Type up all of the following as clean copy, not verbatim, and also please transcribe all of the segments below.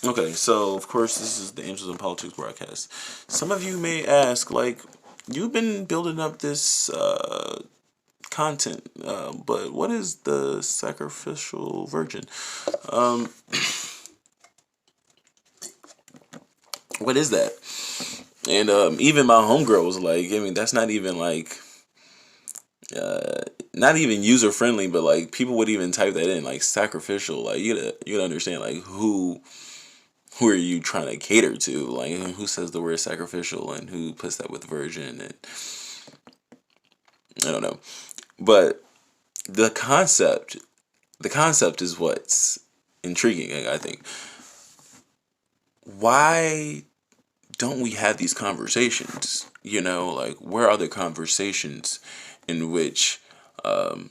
Okay, so of course this is the Angels in Politics broadcast. Some of you may ask, like, you've been building up this content, but what is the sacrificial virgin? Um, what is that? And even my homegirl was like, I mean, that's not even like, not even user friendly, but like people would even type that in, like sacrificial. Like you gotta understand, like who are you trying to cater to? Like who says the word sacrificial and who puts that with virgin, and I don't know. But the concept, the concept is what's intriguing. I think. Why don't we have these conversations? You know, like where are the conversations in which the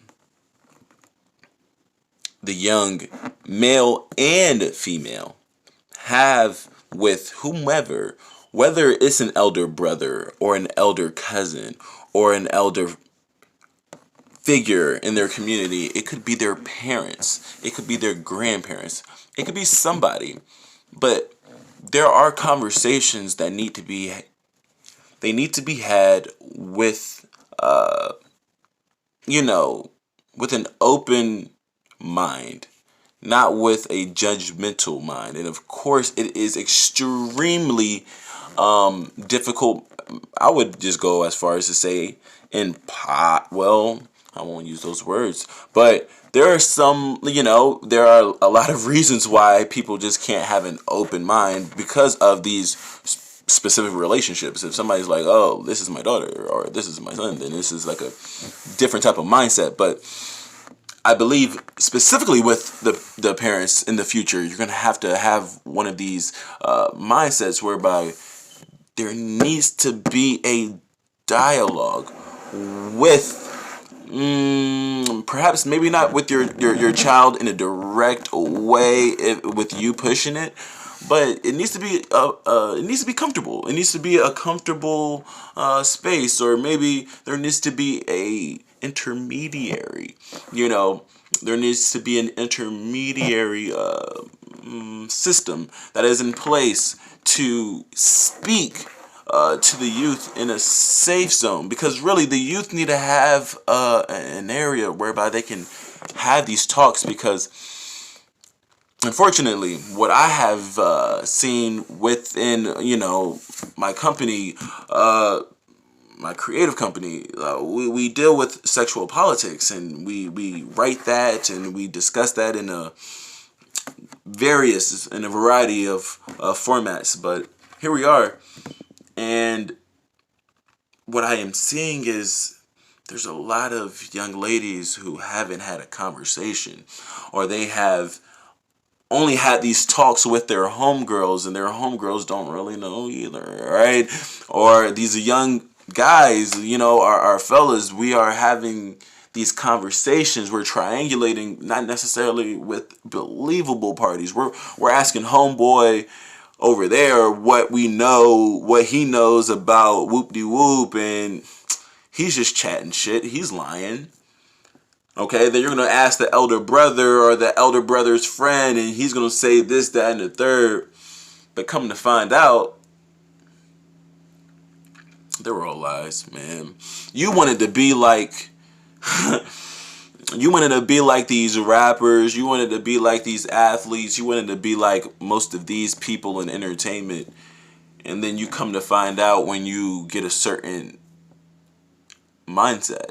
young male and female have with whomever, whether it's an elder brother or an elder cousin or an elder figure in their community? It could be their parents, it could be their grandparents, it could be somebody. But there are conversations that need to be had with you know, with an open mind, not with a judgmental mind. And of course, it is extremely difficult. I would just go as far as to say, well, I won't use those words, but there are some, there are a lot of reasons why people just can't have an open mind because of these specific relationships. If somebody's like, oh, this is my daughter or this is my son, then this is like a different type of mindset. But I believe specifically with the parents in the future, you're going to have one of these mindsets whereby there needs to be a dialogue with perhaps maybe not with your child in a direct way, with you pushing it, but it needs to be comfortable. It needs to be a comfortable space, or maybe there needs to be a intermediary. There needs to be an intermediary system that is in place to speak to the youth in a safe zone, because really the youth need to have an area whereby they can have these talks. Because unfortunately, what I have seen within my company, my creative company, we deal with sexual politics, and we write that and we discuss that in a variety of formats. But here we are, and what I am seeing is there's a lot of young ladies who haven't had a conversation, or they have only had these talks with their homegirls, and their homegirls don't really know either, right? Or these young guys, our fellas, we are having these conversations. We're triangulating, not necessarily with believable parties. We're asking homeboy over there what we know, what he knows about whoop-de-whoop, and he's just chatting shit. He's lying. Okay, then you're going to ask the elder brother or the elder brother's friend, and he's going to say this, that, and the third. But come to find out, they were all lies, man. You wanted to be like... you wanted to be like these rappers. You wanted to be like these athletes. You wanted to be like most of these people in entertainment. And then you come to find out, when you get a certain mindset,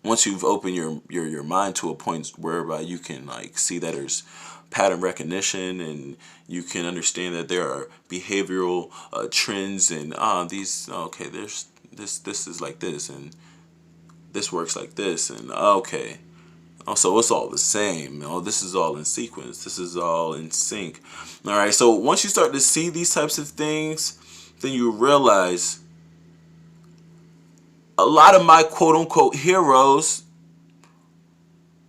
once you've opened your mind to a point whereby you can like see that there's pattern recognition, and you can understand that there are behavioral trends, and these, okay, there's this is like this, and this works like this, and okay, oh, so it's all the same. Oh, this is all in sequence. This is all in sync. All right, so once you start to see these types of things, then you realize a lot of my quote-unquote heroes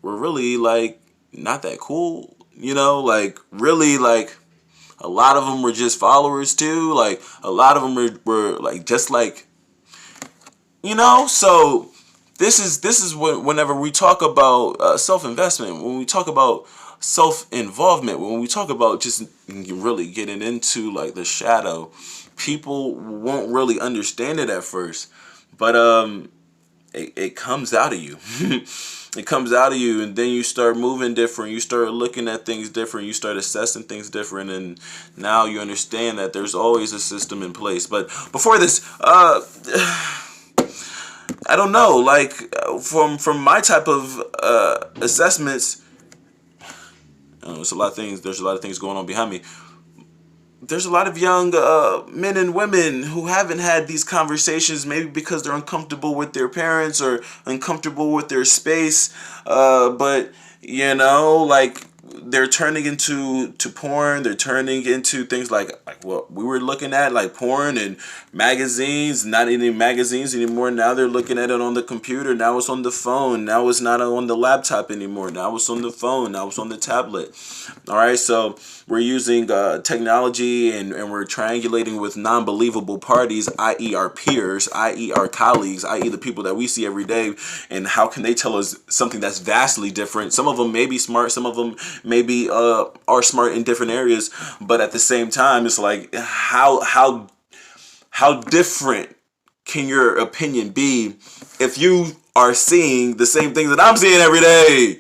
were really like not that cool, like really, like a lot of them were just followers too. Like a lot of them were like just like, so this is whenever we talk about self-investment, when we talk about self-involvement. When we talk about just really getting into like the shadow, people won't really understand it at first, but it comes out of you. It comes out of you, and then you start moving different. You start looking at things different. You start assessing things different, and now you understand that there's always a system in place. But before this, I don't know. Like from my type of assessments, there's a lot of things. There's a lot of things going on behind me. There's a lot of young men and women who haven't had these conversations, maybe because they're uncomfortable with their parents or uncomfortable with their space. But like they're turning into porn. They're turning into things like what we were looking at, like porn and magazines. Not even magazines anymore. Now they're looking at it on the computer. Now it's on the phone. Now it's not on the laptop anymore. Now it's on the phone. Now it's on the tablet. All right, so we're using technology, and we're triangulating with non-believable parties, i.e. our peers, i.e. our colleagues, i.e. the people that we see every day. And how can they tell us something that's vastly different? Some of them may be smart. Some of them maybe are smart in different areas. But at the same time, it's like how different can your opinion be if you are seeing the same things that I'm seeing every day?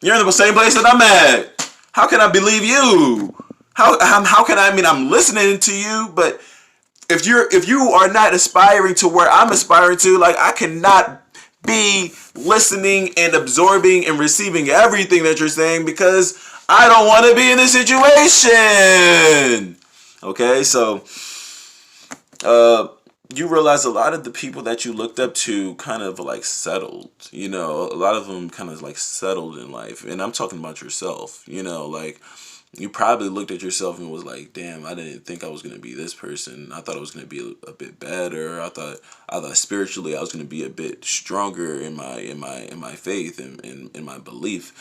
You're in the same place that I'm at. How can I believe you? How can I? I mean, I'm listening to you, but if you are not aspiring to where I'm aspiring to, like, I cannot be listening and absorbing and receiving everything that you're saying, because I don't want to be in this situation. Okay, so you realize a lot of the people that you looked up to kind of like settled, a lot of them kind of like settled in life. And I'm talking about yourself, like you probably looked at yourself and was like, damn, I didn't think I was going to be this person. I thought I was going to be a bit better. I thought spiritually I was going to be a bit stronger in my faith and in my belief.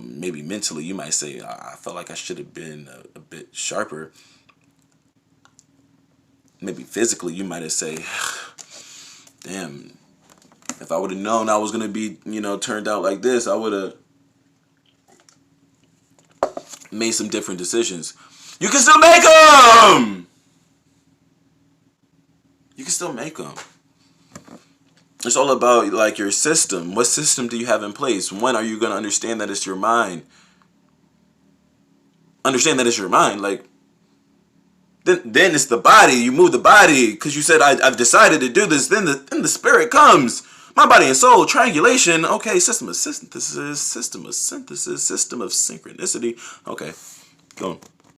Maybe mentally you might say, I felt like I should have been a bit sharper. Maybe physically you might have said, damn, if I would have known I was going to be, turned out like this, I would have made some different decisions. You can still make them! You can still make them. It's all about, like, your system. What system do you have in place? When are you going to understand that it's your mind? Understand that it's your mind, like, then it's the body. You move the body because you said, I've decided to do this. Then the spirit comes. My body and soul, triangulation. Okay, system of synthesis, system of synchronicity. Okay, go on.